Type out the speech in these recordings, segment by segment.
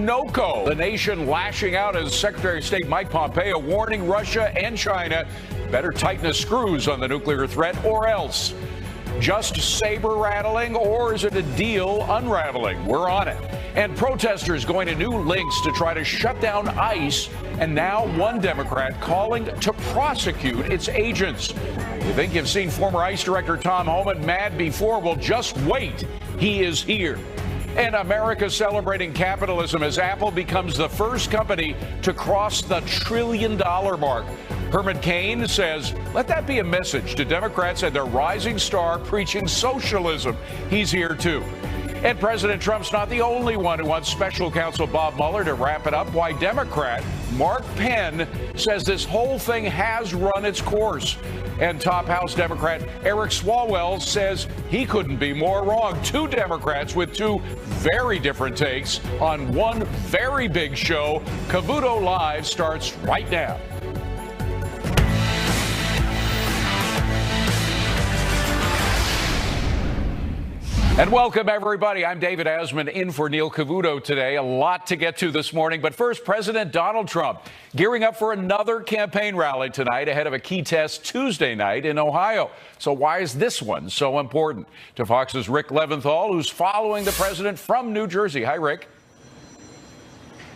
no-co. The nation lashing out as Secretary of State Mike Pompeo warning Russia and China better tighten the screws on the nuclear threat or else. Just saber rattling, or is it a deal unraveling? We're on it. And protesters going to new lengths to try to shut down ICE, and now one Democrat calling to prosecute its agents. You think you've seen former ICE Director Tom Homan mad before? Well, just wait. He is here. And America celebrating capitalism as Apple becomes the first company to cross the $1 trillion mark. Herman Cain says, let that be a message to Democrats and their rising star preaching socialism. He's here, too. And President Trump's not the only one who wants special counsel Bob Mueller to wrap it up. Why Democrat Mark Penn says this whole thing has run its course. And top House Democrat Eric Swalwell says he couldn't be more wrong. Two Democrats with two very different takes on one very big show. Cavuto Live starts right now. And welcome, everybody. I'm David Asman in for Neil Cavuto today. A lot to get to this morning. But first, President Donald Trump gearing up for another campaign rally tonight ahead of a key test Tuesday night in Ohio. So why is this one so important? To Fox's Rick Leventhal, who's following the president from New Jersey. Hi, Rick.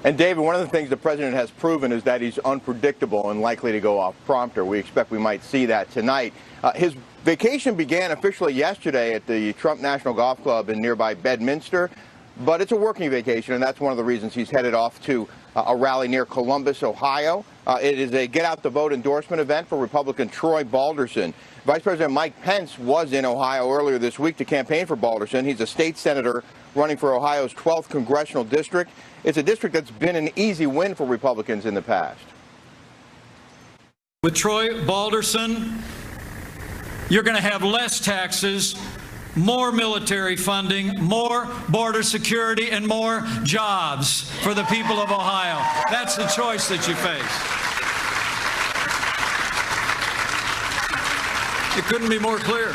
And David, one of the things the president has proven is that he's unpredictable and likely to go off prompter. We expect we might see that tonight. His vacation began officially yesterday at the Trump National Golf Club in nearby Bedminster, but it's a working vacation, and that's one of the reasons he's headed off to a rally near Columbus, Ohio. It is a get-out-the-vote endorsement event for Republican Troy Balderson. Vice President Mike Pence was in Ohio earlier this week to campaign for Balderson. He's a state senator running for Ohio's 12th congressional district. It's a district that's been an easy win for Republicans in the past. With Troy Balderson, you're going to have less taxes, more military funding, more border security, and more jobs for the people of Ohio. That's the choice that you face. It couldn't be more clear.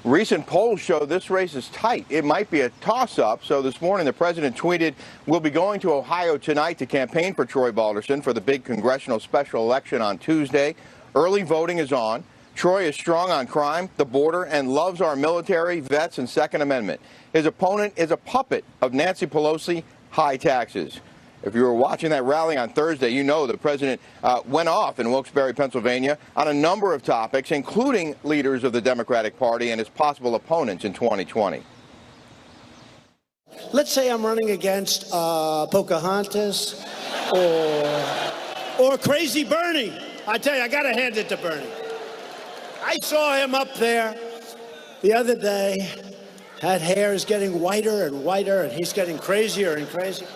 Recent polls show this race is tight. It might be a toss-up. So this morning, the president tweeted, we'll be going to Ohio tonight to campaign for Troy Balderson for the big congressional special election on Tuesday. Early voting is on. Troy is strong on crime, the border, and loves our military, vets, and Second Amendment. His opponent is a puppet of Nancy Pelosi, high taxes. If you were watching that rally on Thursday, you know the president went off in Wilkes-Barre, Pennsylvania, on a number of topics, including leaders of the Democratic Party and his possible opponents in 2020. Let's say I'm running against Pocahontas or Crazy Bernie. I tell you, I got to hand it to Bernie. I saw him up there the other day. That hair is getting whiter and whiter, and he's getting crazier and crazier.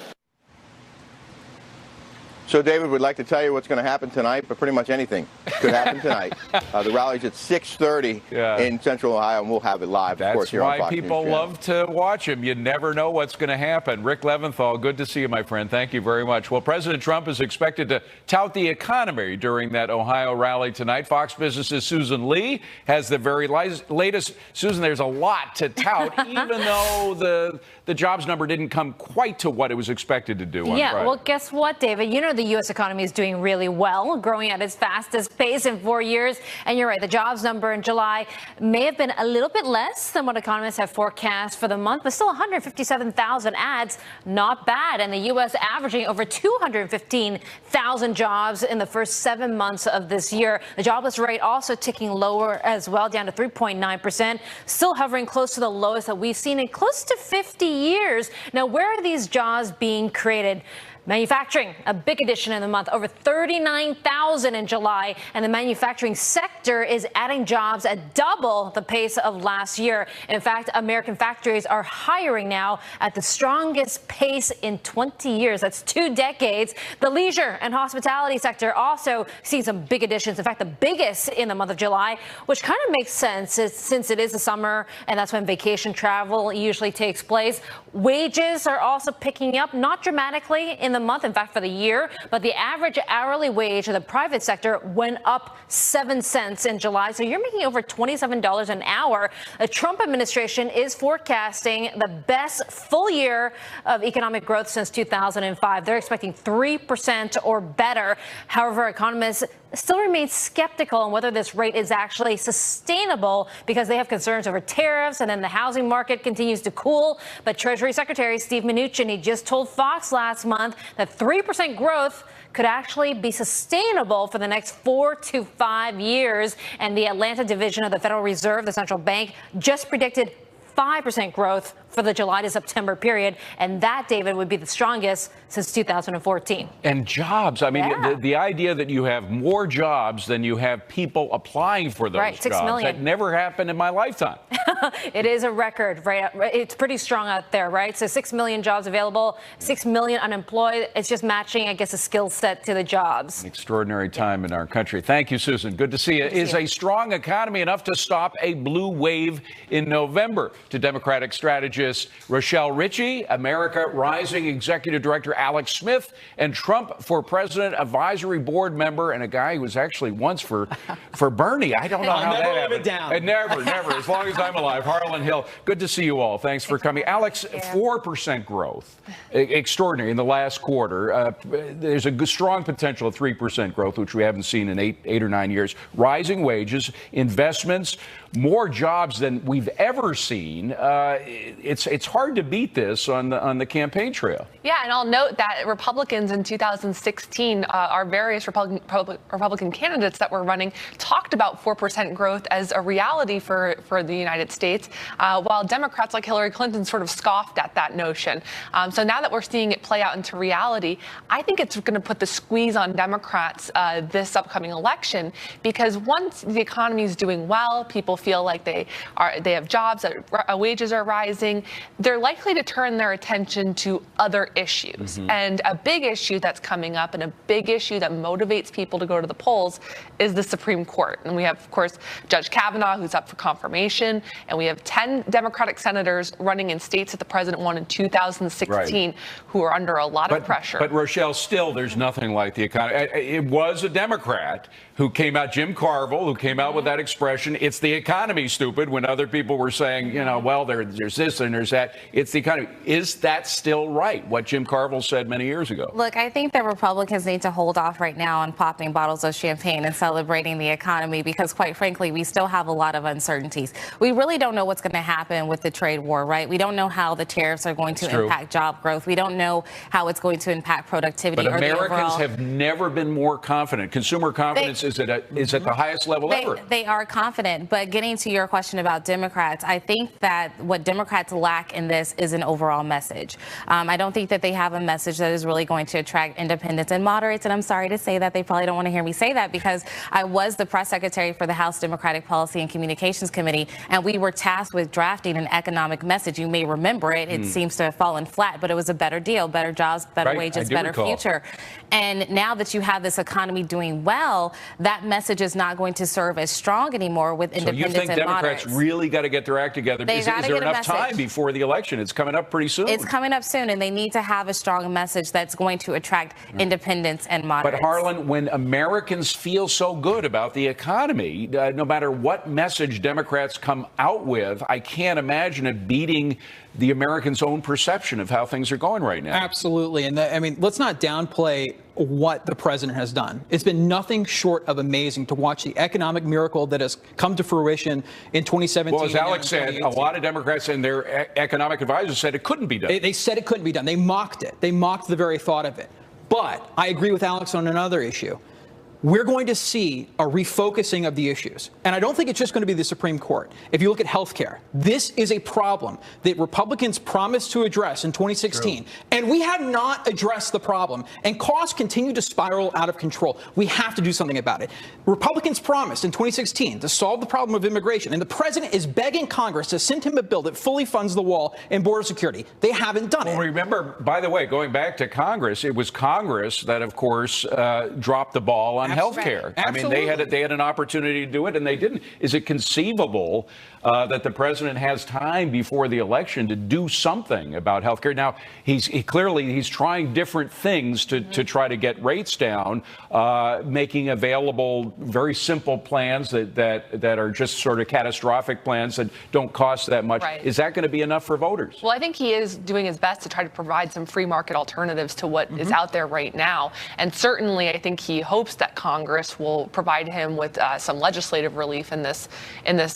So, David, we'd like to tell you what's going to happen tonight, but pretty much anything could happen tonight. The rally's at 6:30 in Central Ohio, and we'll have it live, of course, here on Fox News. That's why people love to watch him. You never know what's going to happen. Rick Leventhal, good to see you, my friend. Thank you very much. Well, President Trump is expected to tout the economy during that Ohio rally tonight. Fox Business's Susan Lee has the very latest. Susan, there's a lot to tout, even though the jobs number didn't come quite to what it was expected to do on Friday. Well, guess what, David? You know the U.S. economy is doing really well, growing at its fastest pace in 4 years. And you're right, the jobs number in July may have been a little bit less than what economists have forecast for the month, but still 157,000 ads, not bad. And the U.S. averaging over 215,000 jobs in the first 7 months of this year. The jobless rate also ticking lower as well, down to 3.9%, still hovering close to the lowest that we've seen in close to 50 years. Now, where are these jobs being created? Manufacturing, a big addition in the month, over 39,000 in July, and the manufacturing sector is adding jobs at double the pace of last year. In fact, American factories are hiring now at the strongest pace in 20 years. That's 2 decades. The leisure and hospitality sector also seeing some big additions. In fact, the biggest in the month of July, which kind of makes sense since it is the summer and that's when vacation travel usually takes place. Wages are also picking up, not dramatically in in the month, in fact, for the year. But the average hourly wage of the private sector went up 7 cents in July. So you're making over $27 an hour. The Trump administration is forecasting the best full year of economic growth since 2005. They're expecting 3% or better. However, economists still remain skeptical on whether this rate is actually sustainable because they have concerns over tariffs, and then the housing market continues to cool. But Treasury Secretary Steve Mnuchin, he just told Fox last month that 3% growth could actually be sustainable for the next 4 to 5 years. And the Atlanta division of the Federal Reserve, the central bank, just predicted 5% growth for the July to September period. And that, David, would be the strongest since 2014. And jobs. I mean, the idea that you have more jobs than you have people applying for those right, 6 jobs. million. That never happened in my lifetime. It is a record, right? It's pretty strong out there, right? So 6 million jobs available, 6 million unemployed. It's just matching, I guess, a skill set to the jobs. An extraordinary time in our country. Thank you, Susan. Good to see you. Is a strong economy enough to stop a blue wave in November? To Democratic strategist Rochelle Ritchie, America Rising Executive Director Alex Smith, and Trump for President Advisory Board member and a guy who was actually once for Bernie. I don't know how that happened. And never. As long as I'm alive. Harlan Hill, good to see you all. Thanks for coming. Alex, 4% growth, extraordinary in the last quarter. There's a strong potential of 3% growth, which we haven't seen in eight or 9 years. Rising wages, investments, more jobs than we've ever seen. It's hard to beat this on the campaign trail. Yeah, and I'll note that Republicans in 2016, our various Republican candidates that were running talked about 4% growth as a reality for the United States, while Democrats like Hillary Clinton sort of scoffed at that notion. So now that we're seeing it play out into reality, I think it's going to put the squeeze on Democrats this upcoming election, because once the economy is doing well, people feel like they have jobs, wages are rising, they're likely to turn their attention to other issues. And a big issue that's coming up, and a big issue that motivates people to go to the polls, is the Supreme Court. And we have, of course, Judge Kavanaugh, who's up for confirmation, and we have 10 Democratic senators running in states that the president won in 2016 who are under a lot of pressure. But Rochelle, still, there's nothing like the economy. It was a Democrat who came out, Jim Carville, who came out with that expression, it's the economy, stupid, when other people were saying, well, there's this and there's that. It's the economy. Is that still right, what Jim Carville said many years ago? Look, I think that Republicans need to hold off right now on popping bottles of champagne and celebrating the economy, because quite frankly, we still have a lot of uncertainties. We really don't know what's going to happen with the trade war, right? We don't know how the tariffs are going to impact job growth. We don't know how it's going to impact productivity. But Americans have never been more confident. Consumer confidence is at the highest level ever. They are confident. But getting to your question about Democrats, I think that what Democrats lack in this is an overall message. I don't think that they have a message that is really going to attract independents and moderates. And I'm sorry to say that. They probably don't want to hear me say that, because I was the press secretary for the House Democratic Policy and Communications Committee, and we were tasked with drafting an economic message. You may remember it. It seems to have fallen flat, but it was a better deal, better jobs, better wages, better future. And now that you have this economy doing well, that message is not going to serve as strong anymore with independents and moderates. So you think Democrats really got to get their act together? Is there enough time before the election? It's coming up pretty soon. It's coming up soon, and they need to have a strong message that's going to attract independents and moderates. But Harlan, when Americans feel so good about the economy, no matter what message Democrats come out with, I can't imagine it beating the Americans' own perception of how things are going right now. Absolutely. And I mean, let's not downplay what the president has done. It's been nothing short of amazing to watch the economic miracle that has come to fruition in 2017. Well, as Alex said, a lot of Democrats and their economic advisors said it couldn't be done. They said it couldn't be done. They mocked it. They mocked the very thought of it. But I agree with Alex on another issue. We're going to see a refocusing of the issues. And I don't think it's just going to be the Supreme Court. If you look at health care, this is a problem that Republicans promised to address in 2016. And we have not addressed the problem. And costs continue to spiral out of control. We have to do something about it. Republicans promised in 2016 to solve the problem of immigration. And the president is begging Congress to send him a bill that fully funds the wall and border security. They haven't done it. Well, remember, by the way, going back to Congress, it was Congress that, of course, dropped the ball on health care. I mean, they had an opportunity to do it, and they didn't. Is it conceivable that the president has time before the election to do something about health care? Now, he's clearly trying different things to try to get rates down, making available very simple plans that are just sort of catastrophic plans that don't cost that much. Right. Is that going to be enough for voters? Well, I think he is doing his best to try to provide some free market alternatives to what is out there right now. And certainly, I think he hopes that Congress will provide him with some legislative relief in this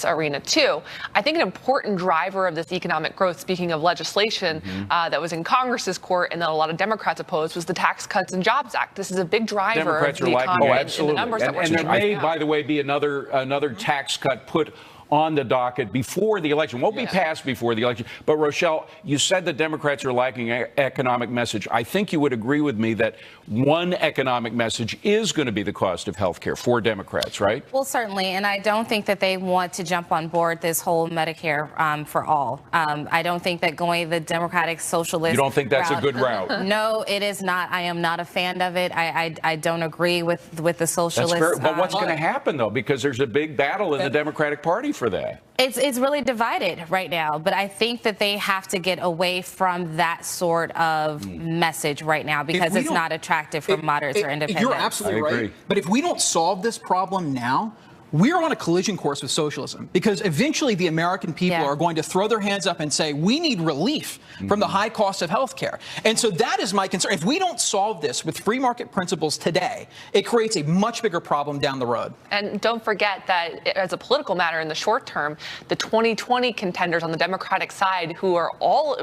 arena, too. I think an important driver of this economic growth, speaking of legislation that was in Congress's court and that a lot of Democrats opposed, was the Tax Cuts and Jobs Act. This is a big driver Democrats of the economy and the numbers that we're seeing. And there may, by the way, be another tax cut put on the docket before the election. Won't be passed before the election. But Rochelle, you said that Democrats are lacking an economic message. I think you would agree with me that one economic message is going to be the cost of health care for Democrats, right? Well, certainly. And I don't think that they want to jump on board this whole Medicare for all. I don't think that going the Democratic Socialist You don't think that's route, a good route? No, it is not. I am not a fan of it. I don't agree with the socialists. That's fair. But what's going to happen, though? Because there's a big battle in the Democratic Party for that. It's really divided right now, but I think that they have to get away from that sort of message right now because it's not attractive for moderates or independents. You're absolutely right. But if we don't solve this problem now, we're on a collision course with socialism because eventually the American people are going to throw their hands up and say, we need relief from the high cost of health care. And so that is my concern. If we don't solve this with free market principles today, it creates a much bigger problem down the road. And don't forget that as a political matter in the short term, the 2020 contenders on the Democratic side who are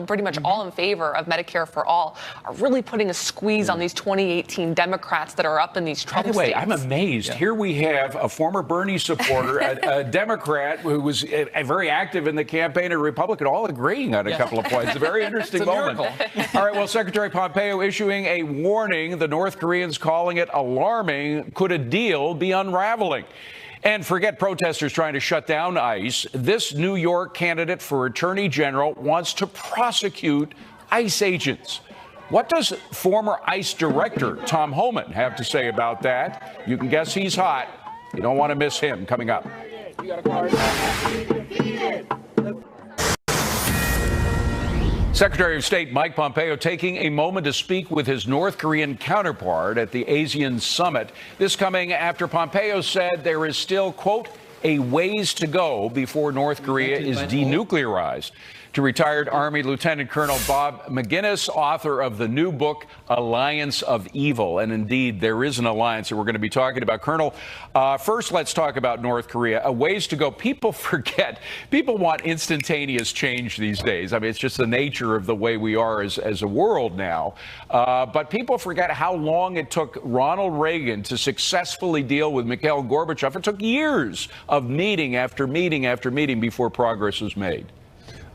pretty much all in favor of Medicare for all are really putting a squeeze on these 2018 Democrats that are up in these Trump states. By the way, I'm amazed. Here we have a former Bernie supporter, a Democrat who was very active in the campaign, a Republican, all agreeing on a couple of points. A very interesting moment. All right, well, Secretary Pompeo issuing a warning, the North Koreans calling it alarming. Could a deal be unraveling? And forget protesters trying to shut down ICE. This New York candidate for Attorney General wants to prosecute ICE agents. What does former ICE Director Tom Homan have to say about that? You can guess he's hot. You don't want to miss him coming up. Secretary of State Mike Pompeo taking a moment to speak with his North Korean counterpart at the ASEAN summit. This coming after Pompeo said there is still, quote, a ways to go before North Korea is denuclearized. To retired Army Lieutenant Colonel Bob McGinnis, author of the new book, Alliance of Evil. And indeed, there is an alliance that we're going to be talking about. Colonel, first, let's talk about North Korea. A ways to go. People forget. People want instantaneous change these days. I mean, it's just the nature of the way we are as a world now. But people forget how long it took Ronald Reagan to successfully deal with Mikhail Gorbachev. It took years of meeting after meeting after meeting before progress was made.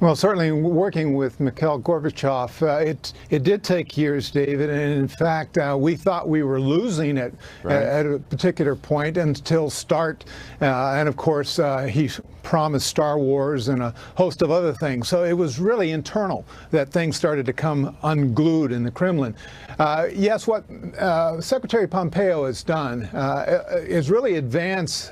Well, certainly working with Mikhail Gorbachev, it did take years, David, and in fact, we thought we were losing it at a particular point until START, and of course, he promised Star Wars and a host of other things. So it was really internal that things started to come unglued in the Kremlin. Yes, what Secretary Pompeo has done is really advance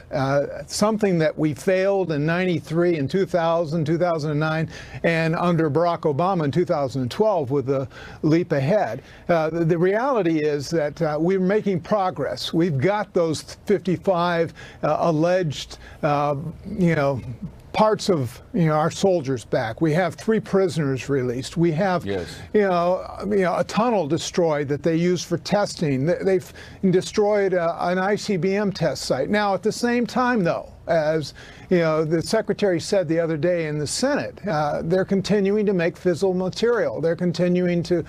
something that we failed in '93, in 2000, 2009, and under Barack Obama in 2012 with the leap ahead. The reality is that we're making progress. We've got those 55 alleged, parts of our soldiers back. We have 3 prisoners released. We have a tunnel destroyed that they used for testing. They've destroyed an ICBM test site. Now, at the same time, though, as the Secretary said the other day in the Senate, they're continuing to make fissile material. They're continuing to,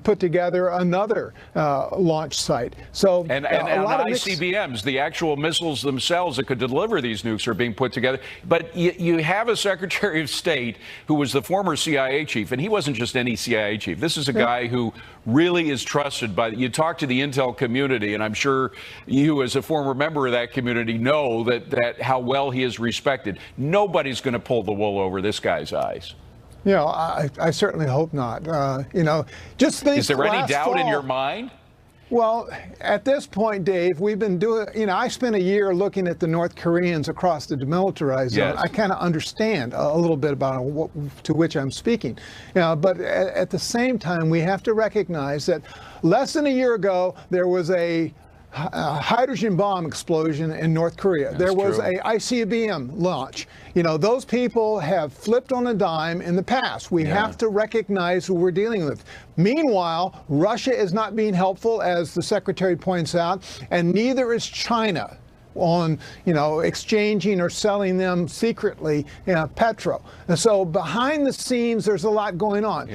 put together another launch site. So and a lot of ICBMs, the actual missiles themselves that could deliver these nukes, are being put together. But you have a Secretary of State who was the former CIA chief, and he wasn't just any CIA chief. This is a guy who really is trusted by. You talk to the intel community, and I'm sure you, as a former member of that community, know that how well he is respected. Nobody's going to pull the wool over this guy's eyes. I certainly hope not. Just think. Is there any doubt in your mind? Well, at this point, Dave, we've been doing, I spent a year looking at the North Koreans across the demilitarized zone. Yes. I kind of understand a little bit about what, to which I'm speaking. But at the same time, we have to recognize that less than a year ago, there was a hydrogen bomb explosion in North Korea. There was a ICBM launch. Those people have flipped on a dime in the past. We have to recognize who we're dealing with. Meanwhile, Russia is not being helpful, as the Secretary points out, and neither is China on, exchanging or selling them secretly, petro. And so behind the scenes, there's a lot going on.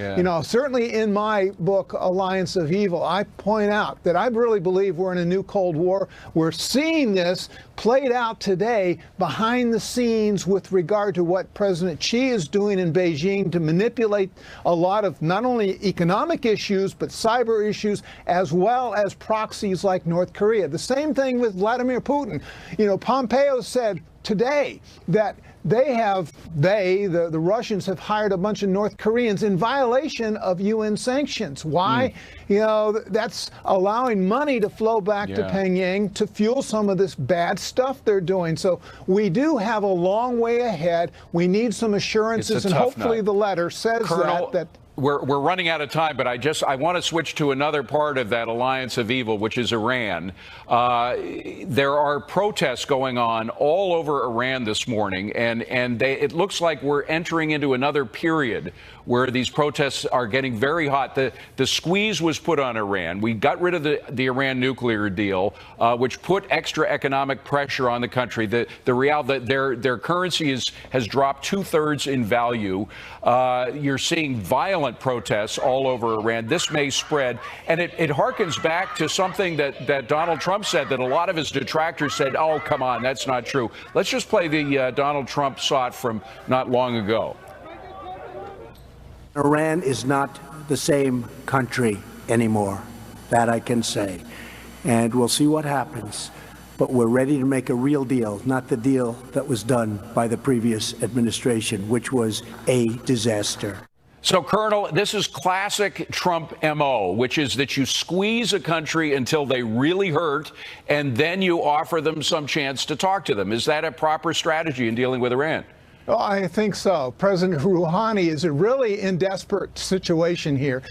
Certainly in my book, Alliance of Evil, I point out that I really believe we're in a new Cold War. We're seeing this played out today behind the scenes with regard to what President Xi is doing in Beijing to manipulate a lot of not only economic issues, but cyber issues, as well as proxies like North Korea. The same thing with Vladimir Putin. Pompeo said today that the Russians have hired a bunch of North Koreans in violation of UN sanctions. Why? That's allowing money to flow back to Pyongyang to fuel some of this bad stuff they're doing. So we do have a long way ahead. We need some assurances, and hopefully the letter says Colonel, that we're running out of time, but I want to switch to another part of that alliance of evil, which is Iran. There are protests going on all over Iran this morning, and it looks like we're entering into another period where these protests are getting very hot. The squeeze was put on Iran. We got rid of the Iran nuclear deal, which put extra economic pressure on the country. The reality that their currency has dropped 2/3 in value. You're seeing violent protests all over Iran. This may spread, and it harkens back to something that Donald Trump said, that a lot of his detractors said, oh, come on, that's not true. Let's just play the Donald Trump shot from not long ago. Iran is not the same country anymore. That I can say. And we'll see what happens. But we're ready to make a real deal, not the deal that was done by the previous administration, which was a disaster. So, Colonel, this is classic Trump MO, which is that you squeeze a country until they really hurt, and then you offer them some chance to talk to them. Is that a proper strategy in dealing with Iran? Oh, I think so. President Rouhani is really in desperate situation here,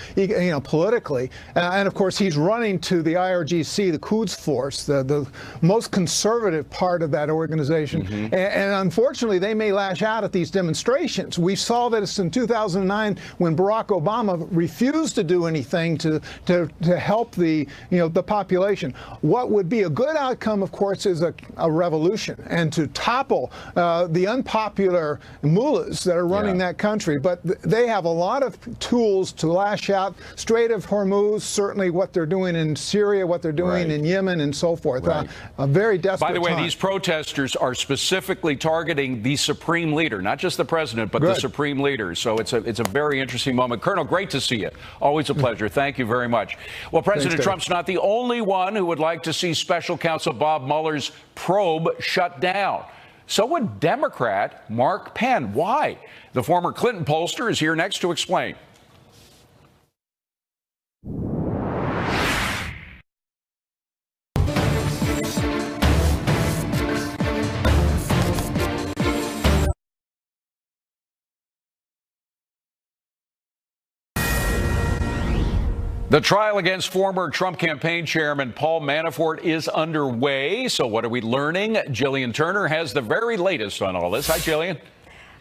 politically. And of course, he's running to the IRGC, the Quds Force, the most conservative part of that organization. And unfortunately, they may lash out at these demonstrations. We saw this in 2009 when Barack Obama refused to do anything to help the population. What would be a good outcome, of course, is a revolution, and to topple the unpopular mullahs that are running that country. But they have a lot of tools to lash out. Strait of Hormuz, certainly what they're doing in Syria, what they're doing in Yemen, and so forth. A very desperate By the way, time. these protesters are specifically targeting the supreme leader, not just the president, but the supreme leader. So it's a very interesting moment. Colonel, great to see you. Always a pleasure. Thank you very much. Well, President Trump's not the only one who would like to see special counsel Bob Mueller's probe shut down. So would Democrat Mark Penn. Why? The former Clinton pollster is here next to explain. The trial against former Trump campaign chairman Paul Manafort is underway. So what are we learning? Jillian Turner has the very latest on all this. Hi, Jillian.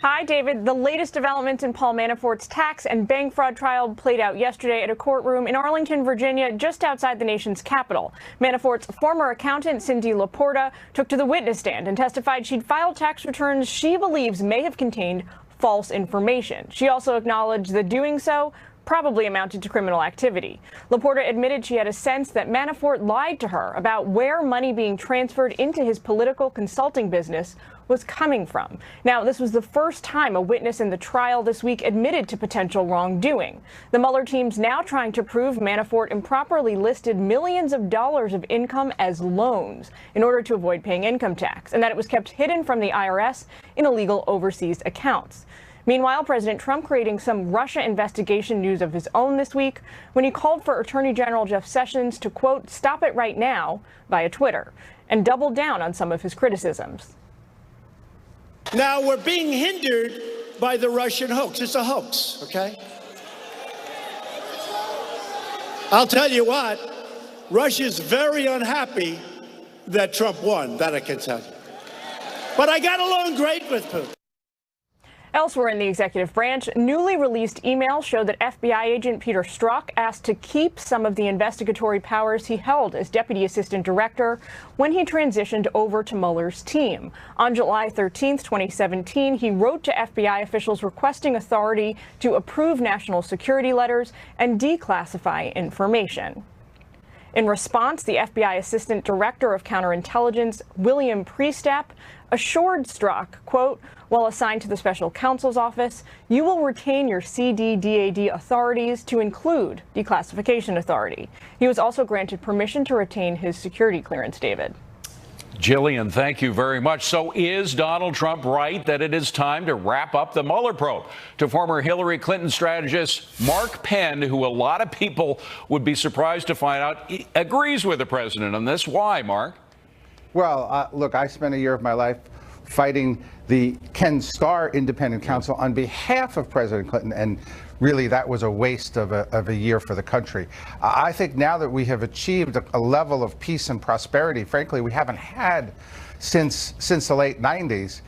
Hi, David. The latest developments in Paul Manafort's tax and bank fraud trial played out yesterday at a courtroom in Arlington, Virginia, just outside the nation's capital. Manafort's former accountant, Cindy Laporta, took to the witness stand and testified she'd filed tax returns she believes may have contained false information. She also acknowledged that doing so probably amounted to criminal activity. Laporta admitted she had a sense that Manafort lied to her about where money being transferred into his political consulting business was coming from. Now, this was the first time a witness in the trial this week admitted to potential wrongdoing. The Mueller team's now trying to prove Manafort improperly listed millions of dollars of income as loans in order to avoid paying income tax, and that it was kept hidden from the IRS in illegal overseas accounts. Meanwhile, President Trump creating some Russia investigation news of his own this week when he called for Attorney General Jeff Sessions to, quote, stop it right now via Twitter, and doubled down on some of his criticisms. Now, we're being hindered by the Russian hoax. It's a hoax, okay? I'll tell you what, Russia's very unhappy that Trump won, that I can tell you. But I got along great with Putin. Elsewhere in the executive branch, newly released emails show that FBI agent Peter Strzok asked to keep some of the investigatory powers he held as Deputy Assistant Director when he transitioned over to Mueller's team. On July 13, 2017, he wrote to FBI officials requesting authority to approve national security letters and declassify information. In response, the FBI Assistant Director of Counterintelligence, William Priestap, assured Strzok, quote, while assigned to the special counsel's office, you will retain your CDDAD authorities to include declassification authority. He was also granted permission to retain his security clearance, David. Jillian, thank you very much. So is Donald Trump right that it is time to wrap up the Mueller probe? To former Hillary Clinton strategist Mark Penn, who a lot of people would be surprised to find out agrees with the president on this. Why, Mark? Well, look, I spent a year of my life fighting the Ken Starr independent counsel on behalf of President Clinton, and really that was a waste of a year for the country. I think now that we have achieved a level of peace and prosperity, frankly, we haven't had since the late 90s.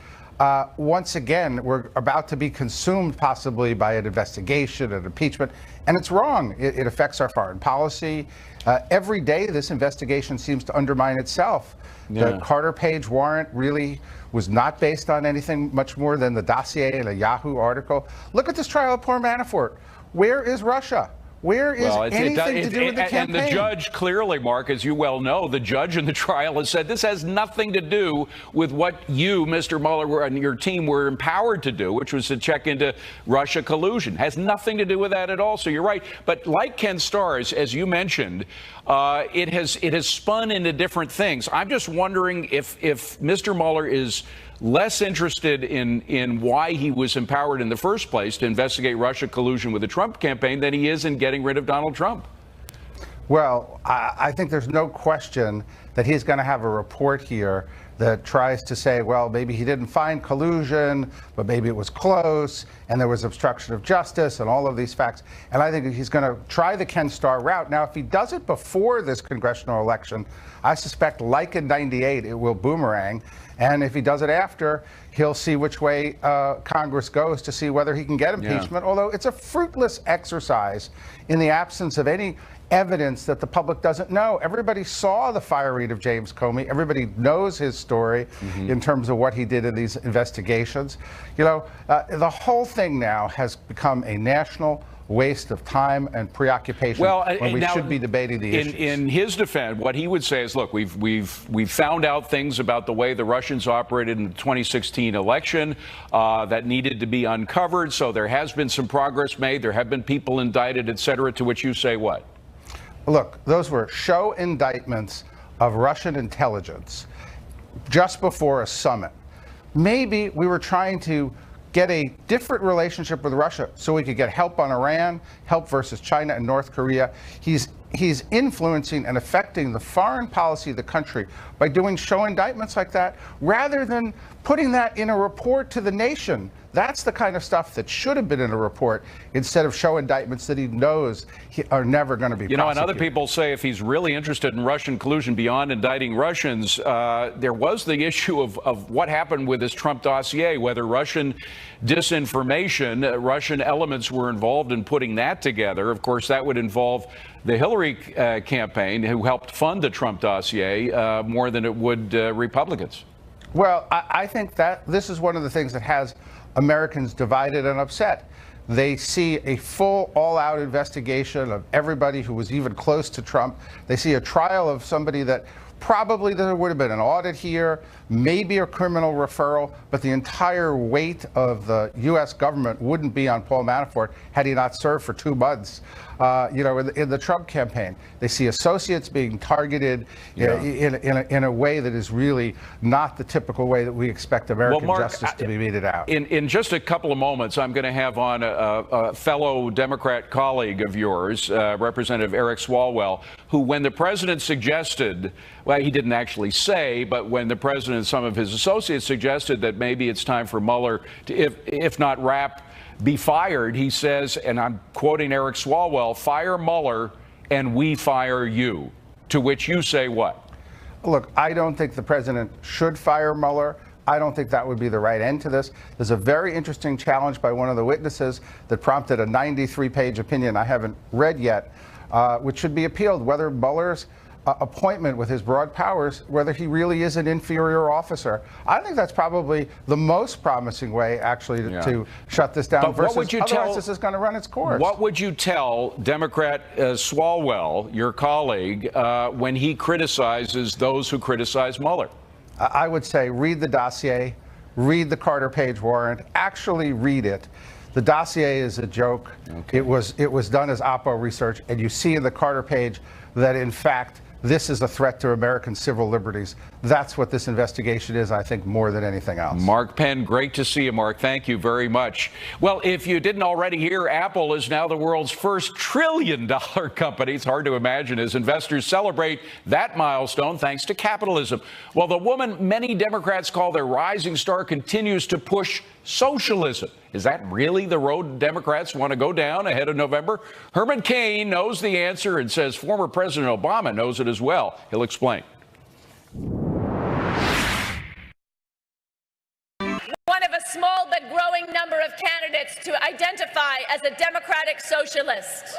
Once again, we're about to be consumed possibly by an investigation, an impeachment, and it's wrong. It affects our foreign policy. Every day, this investigation seems to undermine itself. Yeah. The Carter Page warrant really was not based on anything much more than the dossier in a Yahoo article. Look at this trial of poor Manafort. Where is Russia? Where is anything to do with the campaign? And the judge clearly, Mark, as you well know, the judge in the trial has said this has nothing to do with what you, Mr. Mueller, and your team were empowered to do, which was to check into Russia collusion. Has nothing to do with that at all. So you're right. But like Ken Starr, as you mentioned, it has spun into different things. I'm just wondering if Mr. Mueller is less interested in why he was empowered in the first place to investigate Russia collusion with the Trump campaign than he is in getting rid of Donald Trump. Well, I think there's no question that he's going to have a report here that tries to say, well, maybe he didn't find collusion, but maybe it was close, and there was obstruction of justice and all of these facts. And I think he's going to try the Ken Starr route. Now, if he does it before this congressional election, I suspect, like in '98, it will boomerang. And if he does it after, he'll see which way Congress goes to see whether he can get impeachment, although it's a fruitless exercise in the absence of any evidence that the public doesn't know. Everybody saw the firing of James Comey. Everybody knows his story in terms of what he did in these investigations. You know, the whole thing now has become a national waste of time and preoccupation when we should be debating the issues. In his defense, what he would say is, look, we've found out things about the way the Russians operated in the 2016 election that needed to be uncovered. So there has been some progress made. There have been people indicted, et cetera, to which you say what? Look, those were show indictments of Russian intelligence just before a summit. Maybe we were trying to get a different relationship with Russia so we could get help on Iran, help versus China and North Korea. He's influencing and affecting the foreign policy of the country by doing show indictments like that, rather than putting that in a report to the nation. That's the kind of stuff that should have been in a report, instead of show indictments that he knows are never going to be prosecuted. You know, and other people say if he's really interested in Russian collusion beyond indicting Russians, there was the issue of what happened with this Trump dossier, whether Russian disinformation, Russian elements were involved in putting that together. Of course, that would involve the Hillary campaign, who helped fund the Trump dossier more than it would Republicans. Well, I think that this is one of the things that has Americans divided and upset. They see a full, all-out investigation of everybody who was even close to Trump. They see a trial of somebody that probably there would have been an audit here, maybe a criminal referral, but the entire weight of the U.S. government wouldn't be on Paul Manafort had he not served for 2 months. In the Trump campaign, they see associates being targeted in a way that is really not the typical way that we expect American justice to be meted out. In just a couple of moments, I'm going to have on a fellow Democrat colleague of yours, Representative Eric Swalwell, who, when the president suggested, well, he didn't actually say, but when the president and some of his associates suggested that maybe it's time for Mueller to, if not be fired, he says, and I'm quoting Eric Swalwell, fire Mueller and we fire you. To which you say what? Look, I don't think the president should fire Mueller. I don't think that would be the right end to this. There's a very interesting challenge by one of the witnesses that prompted a 93-page opinion I haven't read yet, which should be appealed, whether Mueller's appointment with his broad powers, whether he really is an inferior officer. I think that's probably the most promising way, actually, to shut this down. But versus, what would you otherwise, this is going to run its course. What would you tell Democrat Swalwell, your colleague, when he criticizes those who criticize Mueller? I would say read the dossier, read the Carter Page warrant, actually read it. The dossier is a joke. Okay. It was done as Oppo research, and you see in the Carter Page that, in fact, this is a threat to American civil liberties. That's what this investigation is, I think, more than anything else. Mark Penn, great to see you, Mark. Thank you very much. Well, if you didn't already hear, Apple is now the world's first trillion-dollar company. It's hard to imagine as investors celebrate that milestone thanks to capitalism. Well, the woman many Democrats call their rising star continues to push socialism. Is that really the road Democrats want to go down ahead of November? Herman Cain knows the answer and says former President Obama knows it as well. He'll explain. One of a small but growing number of candidates to identify as a democratic socialist.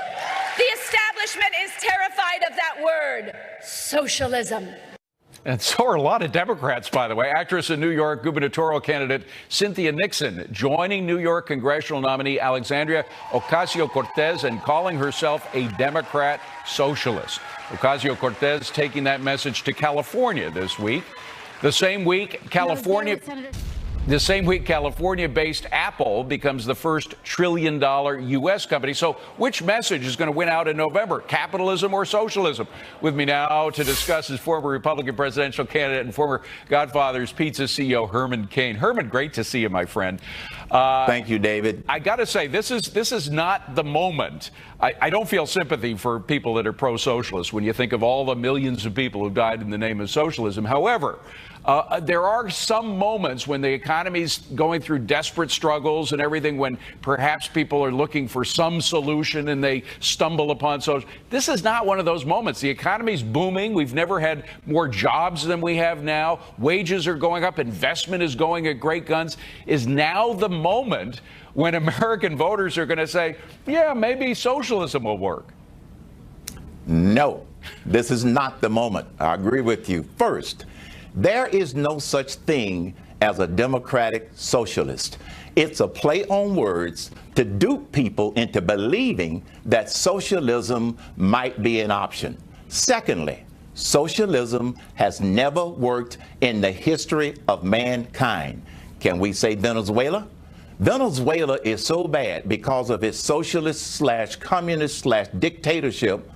The establishment is terrified of that word, socialism. And so are a lot of Democrats, by the way. Actress and New York gubernatorial candidate Cynthia Nixon joining New York congressional nominee Alexandria Ocasio-Cortez and calling herself a Democrat socialist. Ocasio-Cortez taking that message to California this week. The same week, California-based Apple becomes the first trillion-dollar U.S. company. So which message is going to win out in November, capitalism or socialism? With me now to discuss is former Republican presidential candidate and former Godfather's Pizza CEO Herman Cain. Herman, great to see you, my friend. Thank you, David. I got to say, this is not the moment. I don't feel sympathy for people that are pro-socialist when you think of all the millions of people who died in the name of socialism. However, there are some moments when the economy's going through desperate struggles and everything, when perhaps people are looking for some solution and they stumble upon social. This is not one of those moments. The economy's booming. We've never had more jobs than we have now. Wages are going up. Investment is going at great guns. Is now the moment when American voters are going to say, yeah, maybe socialism will work? No, this is not the moment. I agree with you. First, there is no such thing as a democratic socialist. It's a play on words to dupe people into believing that socialism might be an option. Secondly, socialism has never worked in the history of mankind. Can we say Venezuela? Venezuela is so bad because of its socialist / communist / dictatorship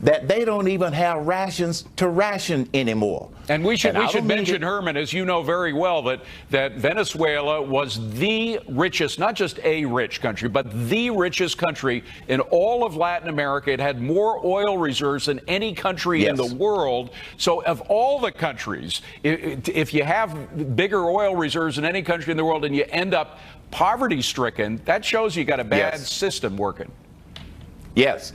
that they don't even have rations to ration anymore. And we should mention, Herman, as you know very well, that Venezuela was the richest, not just a rich country, but the richest country in all of Latin America. It had more oil reserves than any country in the world. So of all the countries, if you have bigger oil reserves than any country in the world and you end up poverty-stricken, that shows you got a bad system working. Yes.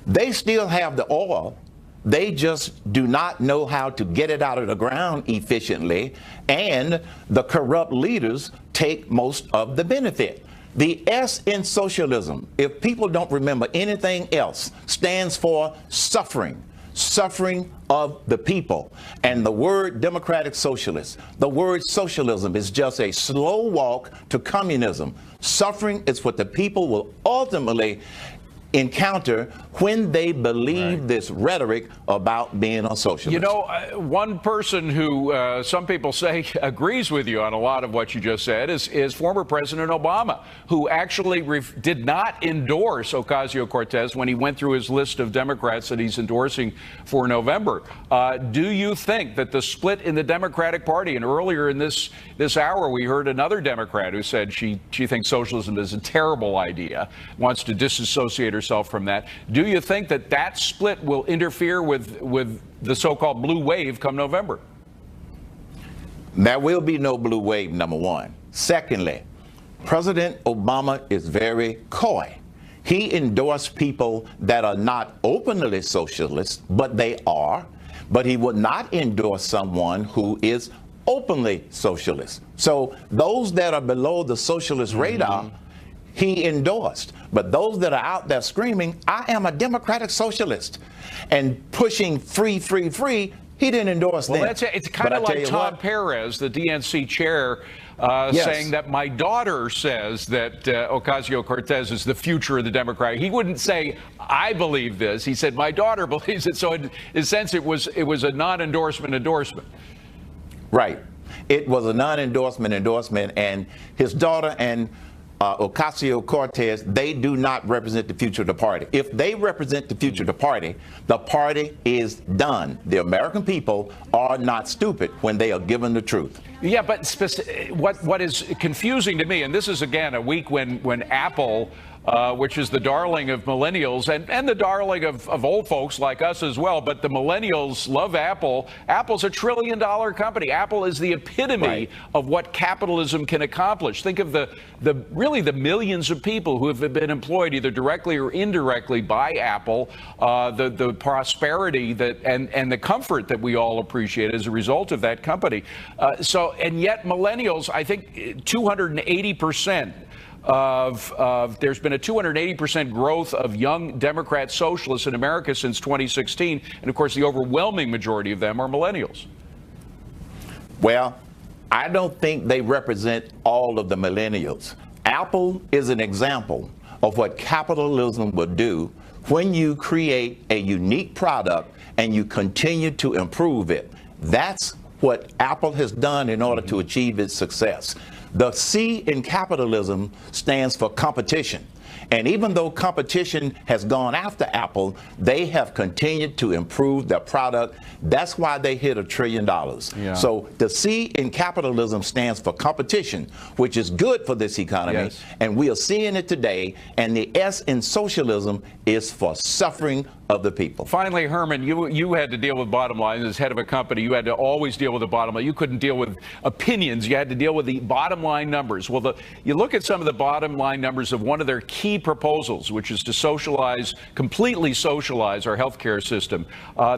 They still have the oil. They just do not know how to get it out of the ground efficiently, and the corrupt leaders take most of the benefit. The S in socialism, if people don't remember anything else, stands for suffering. Suffering of the people. And the word democratic socialist, the word socialism is just a slow walk to communism. Suffering is what the people will ultimately encounter when they believe this rhetoric about being a socialist. You know, one person who some people say agrees with you on a lot of what you just said is former President Obama, who actually did not endorse Ocasio-Cortez when he went through his list of Democrats that he's endorsing for November. Do you think that the split in the Democratic Party, and earlier in this hour we heard another Democrat who said she thinks socialism is a terrible idea, wants to disassociate herself from that. Do you think that that split will interfere with the so-called blue wave come November? There will be no blue wave, number one. Secondly, President Obama is very coy. He endorsed people that are not openly socialist, but they are. But he would not endorse someone who is openly socialist. So those that are below the socialist radar, he endorsed. But those that are out there screaming, I am a democratic socialist, and pushing free, free, free, he didn't endorse them. Well, it's kind of like Tom Perez, the DNC chair, saying that my daughter says that Ocasio-Cortez is the future of the Democrat. He wouldn't say, I believe this. He said, my daughter believes it. So in a sense, it was a non-endorsement endorsement. Right. It was a non-endorsement endorsement, and his daughter and Ocasio-Cortez, they do not represent the future of the party. If they represent the future of the party is done. The American people are not stupid when they are given the truth. Yeah, but what is confusing to me, and this is again a week when Apple, which is the darling of millennials and the darling of old folks like us as well, but the millennials love Apple. Apple's a $1 trillion company. Apple is the epitome of what capitalism can accomplish. Think of really the millions of people who have been employed either directly or indirectly by Apple, the prosperity that and the comfort that we all appreciate as a result of that company. And yet millennials, I think 280%. There's been a 280% growth of young Democrat socialists in America since 2016. And of course, the overwhelming majority of them are millennials. Well, I don't think they represent all of the millennials. Apple is an example of what capitalism will do when you create a unique product and you continue to improve it. That's what Apple has done in order to achieve its success. The C in capitalism stands for competition. And even though competition has gone after Apple, they have continued to improve their product. That's why they hit $1 trillion. Yeah. So the C in capitalism stands for competition, which is good for this economy. Yes. And we are seeing it today. And the S in socialism is for suffering of the people. Finally, Herman, you had to deal with bottom line. As head of a company, you had to always deal with the bottom line. You couldn't deal with opinions. You had to deal with the bottom line numbers. Well, you look at some of the bottom line numbers of one of their key proposals, which is to completely socialize our healthcare system.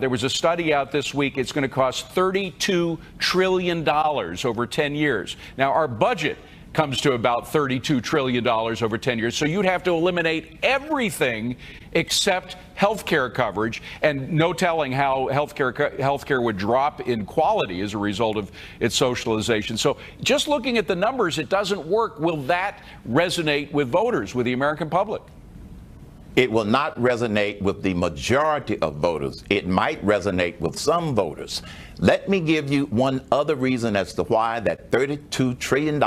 There was a study out this week. It's going to cost $32 trillion over 10 years. Now, our budget comes to about $32 trillion over 10 years. So you'd have to eliminate everything except health care coverage, and no telling how health care would drop in quality as a result of its socialization. So just looking at the numbers, it doesn't work. Will that resonate with voters, with the American public? It will not resonate with the majority of voters. It might resonate with some voters. Let me give you one other reason as to why that $32 trillion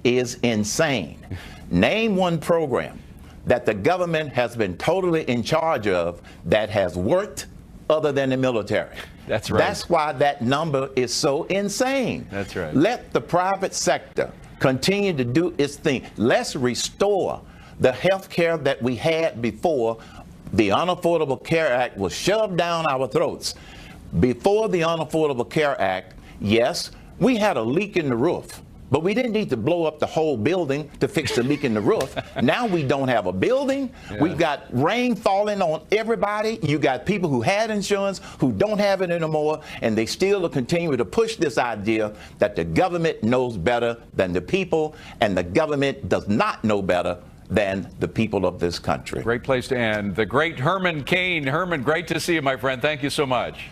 is insane. Name one program that the government has been totally in charge of that has worked other than the military. That's right. That's why that number is so insane. That's right. Let the private sector continue to do its thing. Let's restore the health care that we had before the Unaffordable Care Act was shoved down our throats. Before the Unaffordable Care Act, yes, we had a leak in the roof, but we didn't need to blow up the whole building to fix the leak in the roof. Now we don't have a building. Yeah. We've got rain falling on everybody. You got people who had insurance who don't have it anymore, and they still are continuing to push this idea that the government knows better than the people, and the government does not know better than the people of this country. Great place to end. The great Herman Cain. Herman, great to see you, my friend. Thank you so much.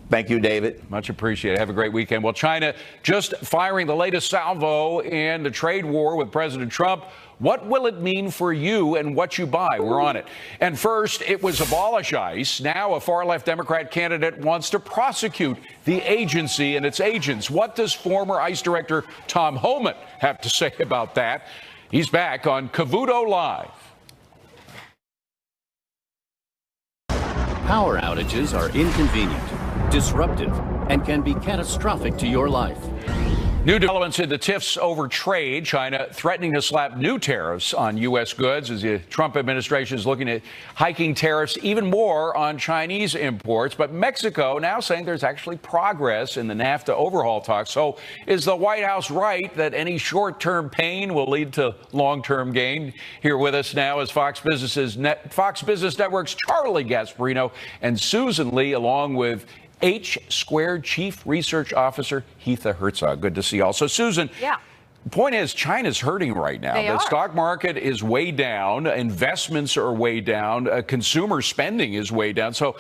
Thank you, David. Much appreciated. Have a great weekend. Well, China just firing the latest salvo in the trade war with President Trump. What will it mean for you and what you buy? We're on it. And first, it was abolish ICE. Now a far-left Democrat candidate wants to prosecute the agency and its agents. What does former ICE Director Tom Homan have to say about that? He's back on Cavuto Live. Power outages are inconvenient, disruptive, and can be catastrophic to your life. New developments in the tiffs over trade. China threatening to slap new tariffs on U.S. goods as the Trump administration is looking at hiking tariffs even more on Chinese imports. But Mexico now saying there's actually progress in the NAFTA overhaul talks. So is the White House right that any short-term pain will lead to long-term gain? Here with us now is Fox Business Network's Charlie Gasparino and Susan Lee, along with H-Squared Chief Research Officer Heatha Herzog. Good to see you all. So, Susan, the point is China's hurting right now. The stock market is way down. Investments are way down. Consumer spending is way down. So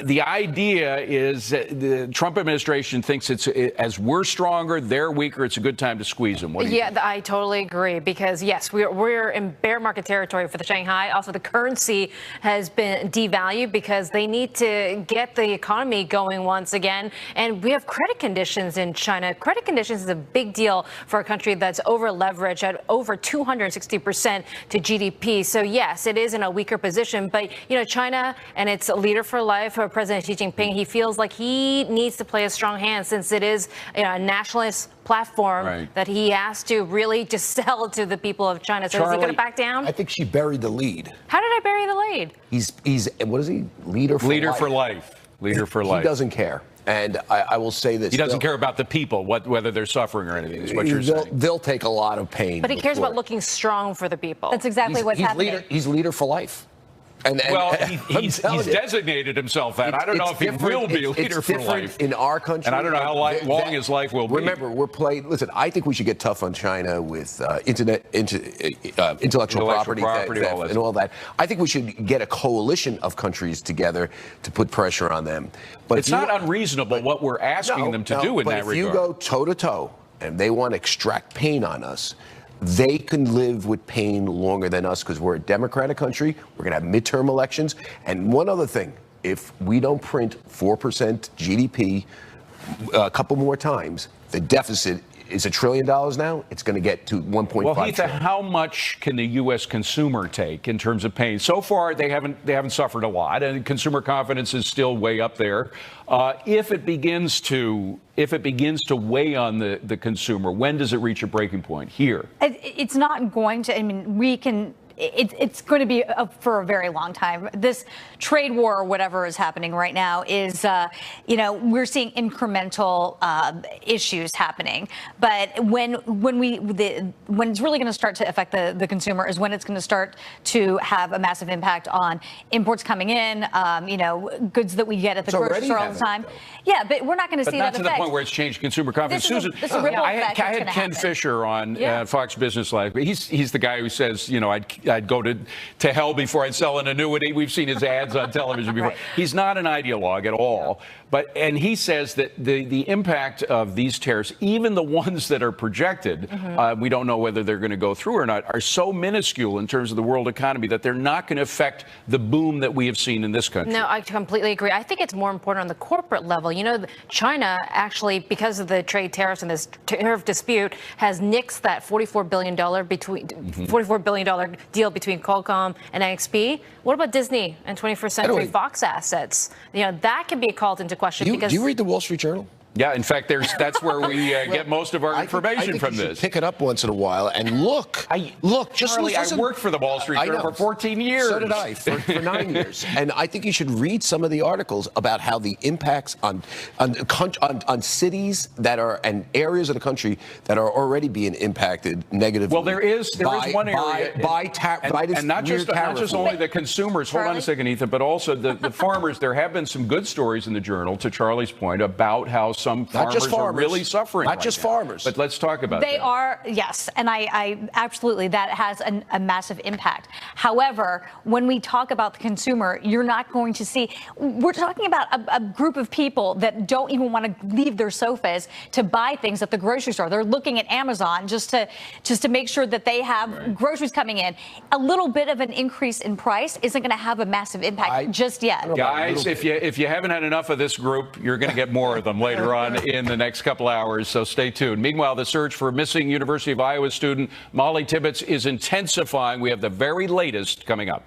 the idea is the Trump administration thinks as we're stronger, they're weaker. It's a good time to squeeze them. What do you think? I totally agree because, yes, we're in bear market territory for the Shanghai. Also, the currency has been devalued because they need to get the economy going once again. And we have credit conditions in China. Credit conditions is a big deal for a country that's over leveraged at over 260% to GDP. So yes, it is in a weaker position. But China and its leader for life, President Xi Jinping, he feels like he needs to play a strong hand since it is a nationalist platform that he has to really just sell to the people of China. So Charlie, is he going to back down? I think she buried the lead. How did I bury the lead? He's what is he? Leader for life. Leader for life. He doesn't care. And I will say this. He doesn't care about the people, whether they're suffering or anything, is what you're saying. They'll take a lot of pain. But he cares about looking strong for the people. That's exactly what's happening. He's leader for life. He's designated himself that. I don't know if he will be a leader for life. In our country. And I don't know how long his life will be. Remember, we're playing. Listen, I think we should get tough on China with intellectual property theft and all that. I think we should get a coalition of countries together to put pressure on them. But it's not unreasonable what we're asking them to do in that regard. But if you go toe-to-toe and they want to extract pain on us, they can live with pain longer than us because we're a democratic country. We're going to have midterm elections. And one other thing, if we don't print 4% GDP a couple more times, the deficit is $1 trillion now. It's going to get to 1.5 Well, Heatha, trillion. how much can the U.S. consumer take in terms of pain? So far, they haven't suffered a lot, and consumer confidence is still way up there. If it begins to weigh on the consumer, when does it reach a breaking point? Here, it's not going to. I mean, we can. It's going to be for a very long time. This trade war or whatever is happening right now is, we're seeing incremental issues happening. But when it's really going to start to affect the consumer is when it's going to start to have a massive impact on imports coming in, goods that we get at the grocery store all the time. Yeah, but we're not going to see that effect. Not to the point where it's changed consumer confidence. Susan, I had Ken Fisher on Fox Business Live. He's the guy who says, I'd go to hell before I'd sell an annuity. We've seen his ads on television before. He's not an ideologue at all. And he says that the impact of these tariffs, even the ones that are projected, we don't know whether they're going to go through or not, are so minuscule in terms of the world economy that they're not going to affect the boom that we have seen in this country. No, I completely agree. I think it's more important on the corporate level. China actually, because of the trade tariffs and this tariff dispute, has nixed that $44 billion deal between Qualcomm and NXP. What about Disney and 21st Century Fox assets? That can be called into question. Do you read the Wall Street Journal? Yeah, in fact, that's where we get most of our information from this. Pick it up once in a while and look. Charlie, I worked for the Wall Street Journal for 14 years. So did I, for 9 years. And I think you should read some of the articles about how the impacts on cities that are and areas of the country that are already being impacted negatively. Well, there is one area and not just only the consumers. Hold on a second, Ethan, but also the farmers. There have been some good stories in the Journal, to Charlie's point, about how some Not just farmers are farmers. really suffering. Not right just now. farmers. But let's talk about They that. are, yes, and I absolutely, that has a massive impact. However, when we talk about the consumer, you're not going to see, we're talking about a group of people that don't even want to leave their sofas to buy things at the grocery store. They're looking at Amazon just to make sure that they have groceries coming in. A little bit of an increase in price isn't going to have a massive impact just yet. Guys, if you haven't had enough of this group, you're going to get more of them later on in the next couple hours, so stay tuned. Meanwhile, the search for missing University of Iowa student Molly Tibbetts is intensifying. We have the very latest coming up.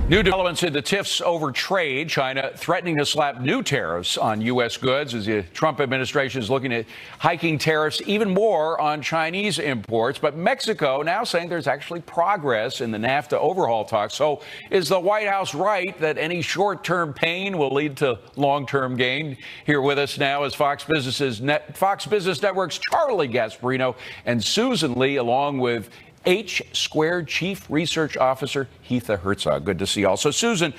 New developments in the tiffs over trade. China threatening to slap new tariffs on U.S. goods as the Trump administration is looking at hiking tariffs even more on Chinese imports. But Mexico now saying there's actually progress in the NAFTA overhaul talks. So is the White House right that any short-term pain will lead to long-term gain? Here with us now is Fox Business Network's Charlie Gasparino and Susan Lee, along with H Squared Chief Research Officer Heatha Herzog. Good to see you all. So, Susan,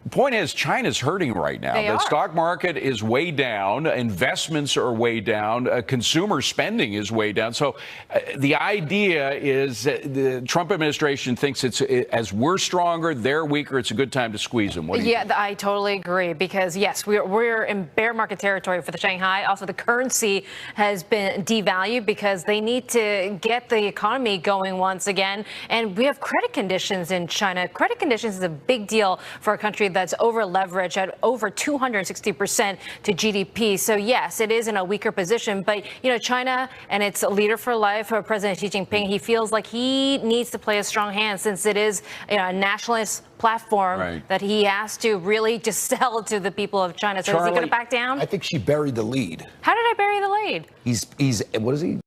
the point is, China's hurting right now. The stock market is way down. Investments are way down. Consumer spending is way down. So the idea is that the Trump administration thinks as we're stronger, they're weaker. It's a good time to squeeze them. What do you think? I totally agree because, yes, we're in bear market territory for the Shanghai. Also, the currency has been devalued because they need to get the economy going once again. And we have credit conditions in China. Credit conditions is a big deal for a country that's over leveraged at over 260% to GDP. So yes, it is in a weaker position. But China and its leader for life, President Xi Jinping, he feels like he needs to play a strong hand since it is a nationalist platform that he has to really just sell to the people of China. So is he going to back down? I think she buried the lead. How did I bury the lead? He's what is he?